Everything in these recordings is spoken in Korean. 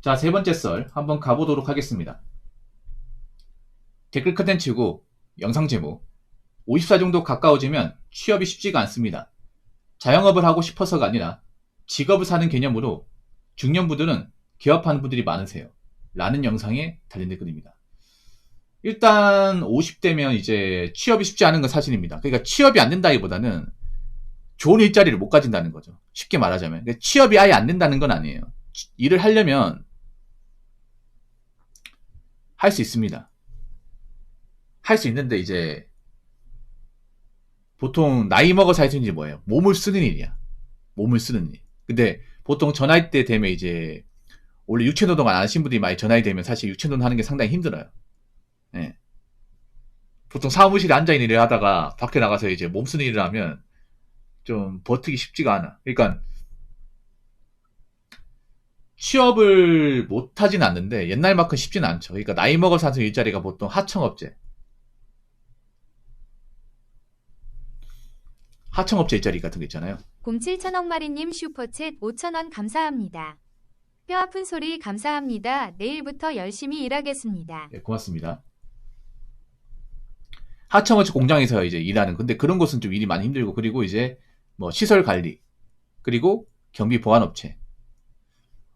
자, 세 번째 썰 한번 가보도록 하겠습니다. 댓글 컨텐츠고 영상 제목 54 정도 가까워지면 취업이 쉽지가 않습니다. 자영업을 하고 싶어서가 아니라 직업을 사는 개념으로 중년부들은 개업하는 분들이 많으세요. 라는 영상에 달린 댓글입니다. 일단 50대면 이제 취업이 쉽지 않은 건 사실입니다. 그러니까 취업이 안 된다기보다는 좋은 일자리를 못 가진다는 거죠. 쉽게 말하자면. 그러니까 취업이 아예 안 된다는 건 아니에요. 일을 하려면 할 수 있습니다. 할 수 있는데 이제 보통 나이 먹어서 할 수 있는 일이 뭐예요? 몸을 쓰는 일이야. 몸을 쓰는 일. 근데 보통 저 나이 때 되면 이제 원래 육체노동 안 하신 분들이 많이 저 나이 되면 사실 육체노동 하는 게 상당히 힘들어요. 예. 보통 사무실에 앉아있는 일을 하다가 밖에 나가서 이제 몸 쓰는 일을 하면 좀 버티기 쉽지가 않아. 그러니까 취업을 못 하진 않는데 옛날만큼 쉽지는 않죠. 그러니까 나이 먹어서 하는 일자리가 보통 하청업체 일자리 같은 거 있잖아요. 07천억마리님 슈퍼챗 5천원 감사합니다. 뼈아픈 소리 감사합니다. 내일부터 열심히 일하겠습니다. 예, 고맙습니다. 하청업체 공장에서 이제 일하는, 근데 그런 곳은 좀 일이 많이 힘들고, 그리고 이제 뭐 시설 관리, 그리고 경비 보안업체,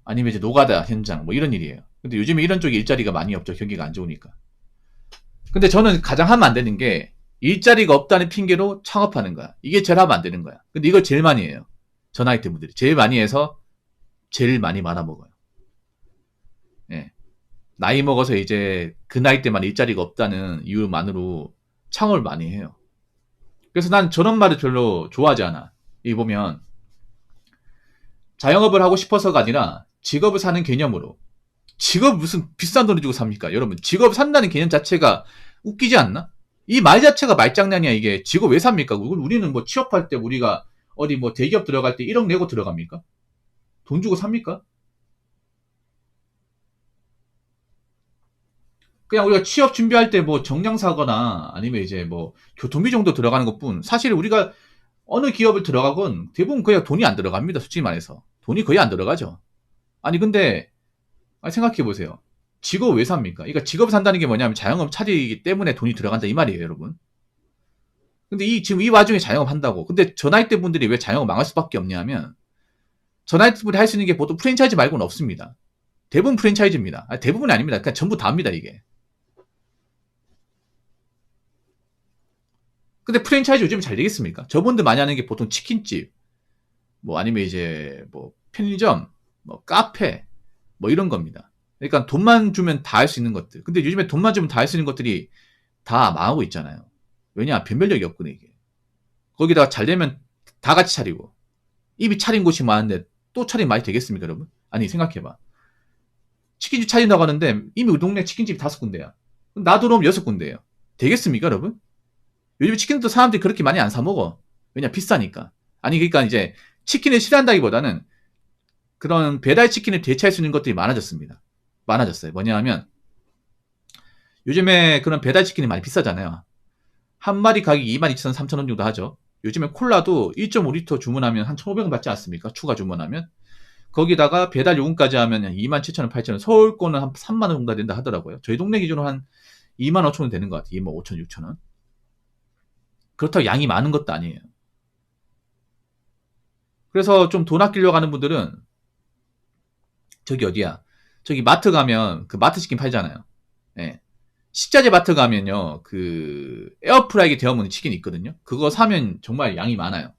아니면 이제 노가다 현장, 뭐 이런 일이에요. 근데 요즘에 이런 쪽에 일자리가 많이 없죠. 경기가 안 좋으니까. 근데 저는 가장 하면 안 되는 게 일자리가 없다는 핑계로 창업하는 거야. 이게 제일 하면 안 되는 거야. 근데 이걸 제일 많이 해요. 전 나이 대 분들이. 제일 많이 해서 제일 많이 말아먹어요. 예. 나이 먹어서 이제 그 나이 때만 일자리가 없다는 이유만으로 창업을 많이 해요. 그래서 난 저런 말을 별로 좋아하지 않아. 이 보면 자영업을 하고 싶어서가 아니라 직업을 사는 개념으로. 직업 무슨 비싼 돈을 주고 삽니까? 여러분, 직업 산다는 개념 자체가 웃기지 않나? 이 말 자체가 말장난이야. 이게 직업 왜 삽니까? 우리는 뭐 취업할 때 우리가 어디 뭐 대기업 들어갈 때 1억 내고 들어갑니까? 돈 주고 삽니까? 그냥 우리가 취업 준비할 때 뭐 정량 사거나 아니면 이제 뭐 교통비 정도 들어가는 것뿐. 사실 우리가 어느 기업을 들어가건 대부분 그냥 돈이 안 들어갑니다. 솔직히 말해서. 돈이 거의 안 들어가죠. 아니 근데 생각해 보세요. 직업 왜 삽니까? 그러니까 직업을 산다는 게 뭐냐면 자영업 차리기 때문에 돈이 들어간다 이 말이에요, 여러분. 근데 지금 이 와중에 자영업 한다고. 근데 저 나이 대 분들이 왜 자영업 망할 수밖에 없냐면 저 나이 대 분들이 할 수 있는 게 보통 프랜차이즈 말고는 없습니다. 대부분 프랜차이즈입니다. 아니, 대부분이 아닙니다. 그냥 전부 다입니다, 이게. 근데 프랜차이즈 요즘에 잘 되겠습니까? 저분들 많이 하는 게 보통 치킨집, 뭐 아니면 이제 뭐 편의점, 뭐 카페, 뭐 이런 겁니다. 그러니까 돈만 주면 다 할 수 있는 것들. 근데 요즘에 돈만 주면 다 할 수 있는 것들이 다 망하고 있잖아요. 왜냐? 변별력이 없거든요, 이게. 거기다가 잘 되면 다 같이 차리고. 입이 차린 곳이 많은데 또 차리면 많이 되겠습니까, 여러분? 아니, 생각해봐. 치킨집 차린다고 하는데 이미 우리 동네 치킨집이 5군데야. 나도 그럼 6군데예요. 되겠습니까, 여러분? 요즘 치킨도 사람들이 그렇게 많이 안 사 먹어. 왜냐? 비싸니까. 아니, 그러니까 이제 치킨을 싫어한다기보다는 그런 배달 치킨을 대체할 수 있는 것들이 많아졌습니다. 많아졌어요. 뭐냐 하면 요즘에 그런 배달 치킨이 많이 비싸잖아요. 한 마리 가격이 22,000원, 3,000원 정도 하죠. 요즘에 콜라도 1.5리터 주문하면 한 1,500원 받지 않습니까? 추가 주문하면. 거기다가 배달 요금까지 하면 27,000원, 8,000원. 서울 거는 한 3만 원 정도 된다 하더라고요. 저희 동네 기준으로 한 2만 5천 원 되는 것 같아요. 2만 5천, 6천 원. 그렇다고 양이 많은 것도 아니에요. 그래서 좀 돈 아끼려고 하는 분들은 저기 어디야? 저기 마트 가면 그 마트 치킨 팔잖아요. 예. 식자재 마트 가면요. 그 에어프라이기 데워 먹는 치킨이 있거든요. 그거 사면 정말 양이 많아요.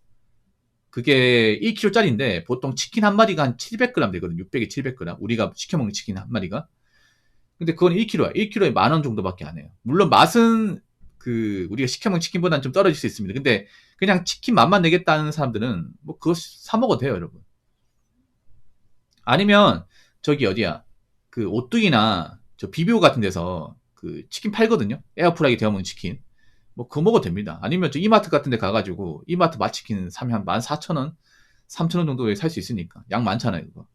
그게 1kg짜리인데 보통 치킨 한 마리가 한 700g 되거든요. 600에 700g. 우리가 시켜 먹는 치킨 한 마리가. 근데 그건 1kg야. 1kg에 10,000원 정도밖에 안 해요. 물론 맛은 그 우리가 시켜 먹는 치킨보다는 좀 떨어질 수 있습니다. 근데 그냥 치킨 맛만 내겠다는 사람들은 뭐 그거 사 먹어도 돼요, 여러분. 아니면 저기 어디야? 그 오뚜기나 저 비비오 같은 데서 그 치킨 팔거든요. 에어프라이기 데워 먹는 치킨. 뭐 그거 먹어도 됩니다. 아니면 저 이마트 같은 데 가가지고 이마트 맛치킨 사면 한 14,000원, 3,000원 정도에 살 수 있으니까. 양 많잖아요, 그거.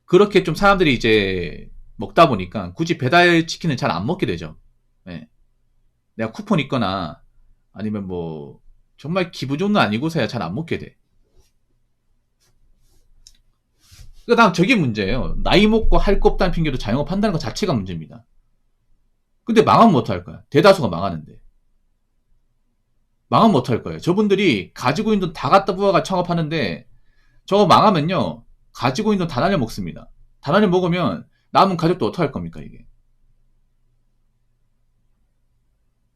그렇게 좀 사람들이 이제 먹다 보니까 굳이 배달 치킨을 잘 안 먹게 되죠. 예. 내가 쿠폰 있거나 아니면 뭐 정말 기분 좋은 거 아니고서야 잘 안 먹게 돼. 그러니까 난 저게 문제예요. 나이 먹고 할 거 없다는 핑계로 자영업 한다는 것 자체가 문제입니다. 근데 망하면 어떡할 거야? 대다수가 망하는데. 망하면 어떡할 거예요? 저분들이 가지고 있는 돈 다 갖다 부어가 창업하는데 저거 망하면요. 가지고 있는 돈 다 날려 먹습니다. 다 날려 먹으면 남은 가족도 어떡할 겁니까 이게?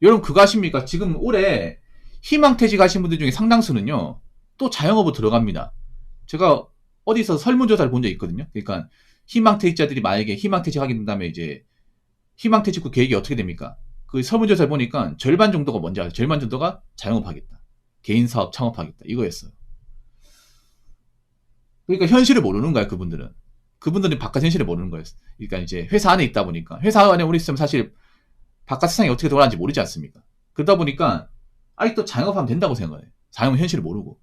여러분 그거 아십니까? 지금 올해 희망퇴직 하신 분들 중에 상당수는요. 또 자영업으로 들어갑니다. 제가 어디서 설문조사를 본 적이 있거든요. 그러니까 희망퇴직자들이 만약에 희망퇴직하게 된다면 이제 희망퇴직 후 계획이 어떻게 됩니까? 그 설문조사를 보니까 절반 정도가 뭔지 알아요? 절반 정도가 자영업하겠다. 개인사업 창업하겠다. 이거였어요. 그러니까 현실을 모르는 거야, 그분들은. 그분들은 바깥 현실을 모르는 거예요. 그러니까 이제 회사 안에 있다 보니까. 회사 안에 우리 있으면 사실 바깥 세상이 어떻게 돌아가는지 모르지 않습니까? 그러다 보니까 아직도 자영업하면 된다고 생각해요. 자영업 현실을 모르고.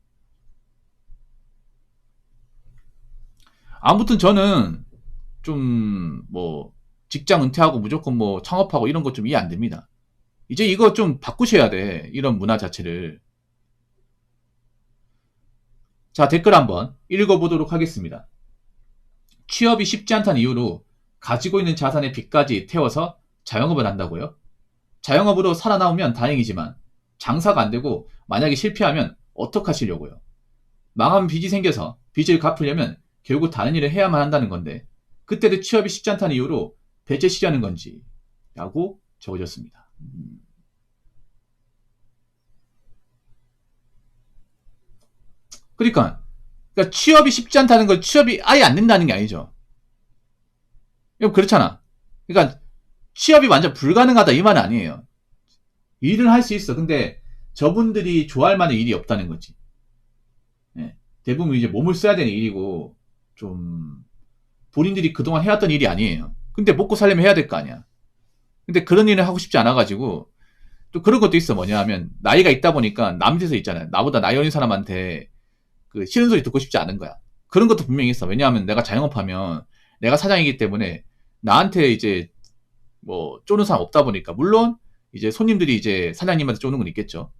아무튼 저는 좀 뭐 직장 은퇴하고 무조건 뭐 창업하고 이런 거 좀 이해 안 됩니다. 이제 이거 좀 바꾸셔야 돼. 이런 문화 자체를. 자, 댓글 한번 읽어보도록 하겠습니다. 취업이 쉽지 않다는 이유로 가지고 있는 자산의 빚까지 태워서 자영업을 한다고요? 자영업으로 살아나오면 다행이지만 장사가 안 되고 만약에 실패하면 어떡하시려고요? 망하면 빚이 생겨서 빚을 갚으려면 결국 다른 일을 해야만 한다는 건데 그때도 취업이 쉽지 않다는 이유로 배제시려는 건지 라고 적어졌습니다. 그러니까 취업이 쉽지 않다는 건 취업이 아예 안 된다는 게 아니죠. 이거 그렇잖아. 그러니까 취업이 완전 불가능하다 이 말은 아니에요. 일을 할 수 있어. 근데 저분들이 좋아할 만한 일이 없다는 거지. 예. 대부분 이제 몸을 써야 되는 일이고 좀 본인들이 그동안 해왔던 일이 아니에요. 근데 먹고 살려면 해야 될 거 아니야. 근데 그런 일을 하고 싶지 않아가지고 또 그런 것도 있어. 뭐냐 하면 나이가 있다 보니까 남 밑에서 있잖아요. 나보다 나이 어린 사람한테 그 싫은 소리 듣고 싶지 않은 거야. 그런 것도 분명히 있어. 왜냐하면 내가 자영업하면 내가 사장이기 때문에 나한테 이제 뭐 쪼는 사람 없다 보니까 물론 이제 손님들이 이제 사장님한테 쪼는 건 있겠죠.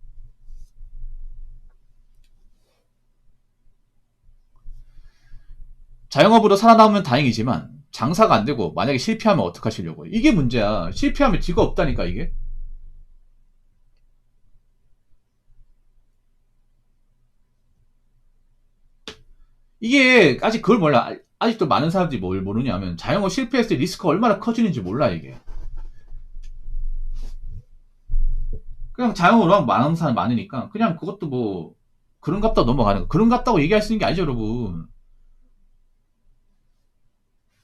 자영업으로 살아남으면 다행이지만 장사가 안 되고 만약에 실패하면 어떡하시려고. 이게 문제야. 실패하면 뒤가 없다니까 이게. 이게 아직 그걸 몰라. 아직도 많은 사람들이 뭘 모르냐면 자영업 실패했을 때 리스크가 얼마나 커지는지 몰라 이게. 그냥 자영업으로 하면 많은 사람 많으니까 그냥 그것도 뭐 그런갑다고 넘어가는 거. 그런갑다고 얘기할 수 있는 게 아니죠 여러분.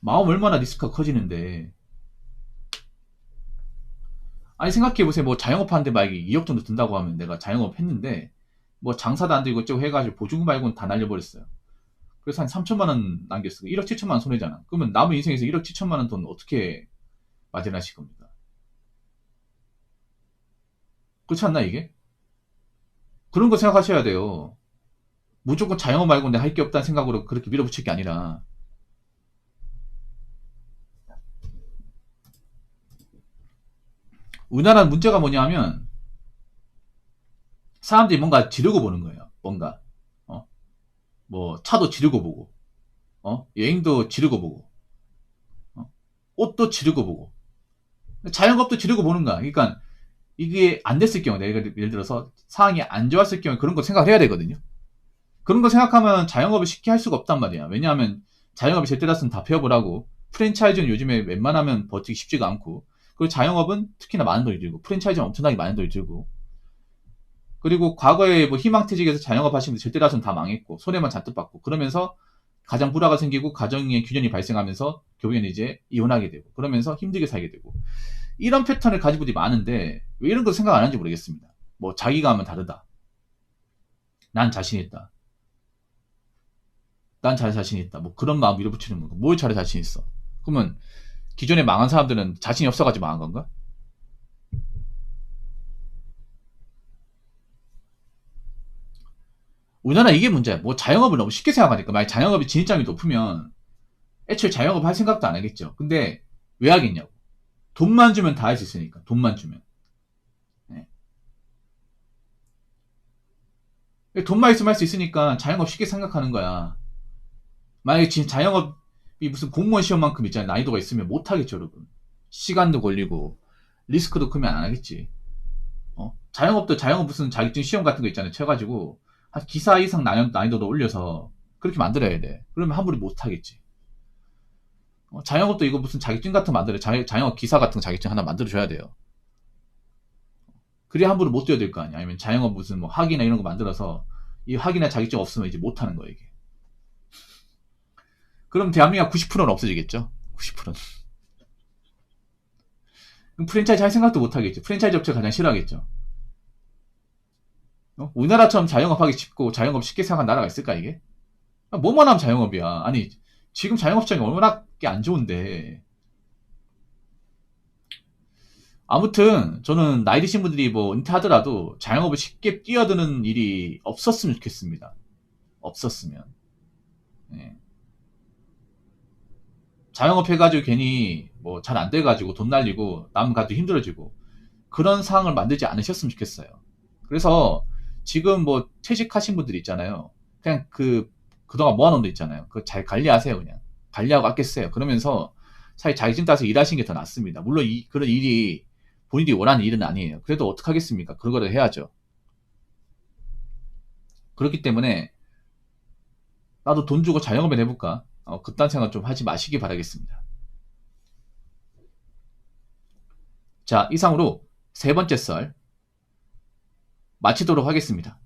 마음 얼마나 리스크가 커지는데. 아니 생각해보세요. 뭐 자영업 하는데 만약에 2억 정도 든다고 하면 내가 자영업 했는데 뭐 장사도 안 되고 이것저것 해가지고 보증금 말고는 다 날려버렸어요. 그래서 한 3천만 원 남겼어. 1억 7천만 원 손해잖아. 그러면 남은 인생에서 1억 7천만 원 돈 어떻게 마련하실 겁니까? 그렇지 않나 이게? 그런 거 생각하셔야 돼요. 무조건 자영업 말고 내가 할 게 없다는 생각으로 그렇게 밀어붙일 게 아니라. 우리나라 문제가 뭐냐 하면 사람들이 뭔가 지르고 보는 거예요. 뭔가 뭐 차도 지르고 보고 여행도 지르고 보고 옷도 지르고 보고 자영업도 지르고 보는 거야. 그러니까 이게 안 됐을 경우 내가 예를 들어서 상황이 안 좋았을 경우에 그런 거 생각을 해야 되거든요. 그런 거 생각하면 자영업을 쉽게 할 수가 없단 말이야. 왜냐하면 자영업이 제때 났으면 다 폐업을 하고 프랜차이즈는 요즘에 웬만하면 버티기 쉽지가 않고 그리고 자영업은 특히나 많은 돈이 들고 프랜차이즈는 엄청나게 많은 돈이 들고 그리고 과거에 뭐 희망퇴직에서 자영업 하시는 분들 절대 다수는 다 망했고 손해만 잔뜩 받고 그러면서 가정 불화가 생기고 가정의 균열이 발생하면서 결국에는 이제 이혼하게 되고 그러면서 힘들게 살게 되고 이런 패턴을 가지고 분들이 많은데 왜 이런 거 생각 안 하는지 모르겠습니다. 뭐 자기가 하면 다르다. 난 자신 있다. 난 잘 자신 있다. 뭐 그런 마음 밀어붙이는 건가? 뭘 잘해 자신 있어? 그러면 기존에 망한 사람들은 자신이 없어가지고 망한 건가? 우리나라 이게 문제야. 뭐 자영업을 너무 쉽게 생각하니까 만약 자영업이 진입장이 높으면 애초에 자영업 할 생각도 안 하겠죠. 근데 왜 하겠냐고. 돈만 주면 다 할 수 있으니까. 돈만 주면. 네. 돈만 있으면 할 수 있으니까 자영업 쉽게 생각하는 거야. 만약에 지금 자영업이 무슨 공무원 시험만큼 있잖아요. 난이도가 있으면 못하겠죠, 여러분. 시간도 걸리고, 리스크도 크면 안 하겠지. 자영업도 자영업 무슨 자격증 시험 같은 거 있잖아요. 쳐가지고, 한 기사 이상 난이도도 올려서, 그렇게 만들어야 돼. 그러면 함부로 못하겠지. 자영업도 이거 무슨 자격증 같은 거 만들어요. 자영업 기사 같은 거 자격증 하나 만들어줘야 돼요. 그래야 함부로 못 뛰어들 거 아니야. 아니면 자영업 무슨 뭐 학위나 이런 거 만들어서, 이 학위나 자격증 없으면 이제 못하는 거야, 이게. 그럼 대한민국 90%는 없어지겠죠? 90%는. 그럼 프랜차이즈 할 생각도 못 하겠죠. 프랜차이즈 업체 가장 싫어하겠죠. 우리나라처럼 자영업하기 쉽고 자영업 쉽게 생각하는 나라가 있을까, 이게? 뭐만 하면 자영업이야. 아니, 지금 자영업 시장이 얼마나 안 좋은데. 아무튼, 저는 나이 드신 분들이 뭐 은퇴하더라도 자영업을 쉽게 뛰어드는 일이 없었으면 좋겠습니다. 없었으면. 예. 자영업 해가지고 괜히 뭐 잘 안 돼가지고 돈 날리고 남 가도 힘들어지고 그런 상황을 만들지 않으셨으면 좋겠어요. 그래서 지금 뭐 퇴직하신 분들 있잖아요. 그냥 그동안 모아놓은 데 있잖아요. 그거 잘 관리하세요, 그냥. 관리하고 아껴 쓰세요. 그러면서 사실 자격증 따서 일하시는 게 더 낫습니다. 물론 그런 일이 본인이 원하는 일은 아니에요. 그래도 어떡하겠습니까? 그런 거를 해야죠. 그렇기 때문에 나도 돈 주고 자영업을 해볼까? 그딴 생각 좀 하지 마시기 바라겠습니다. 자, 이상으로 세 번째 썰 마치도록 하겠습니다.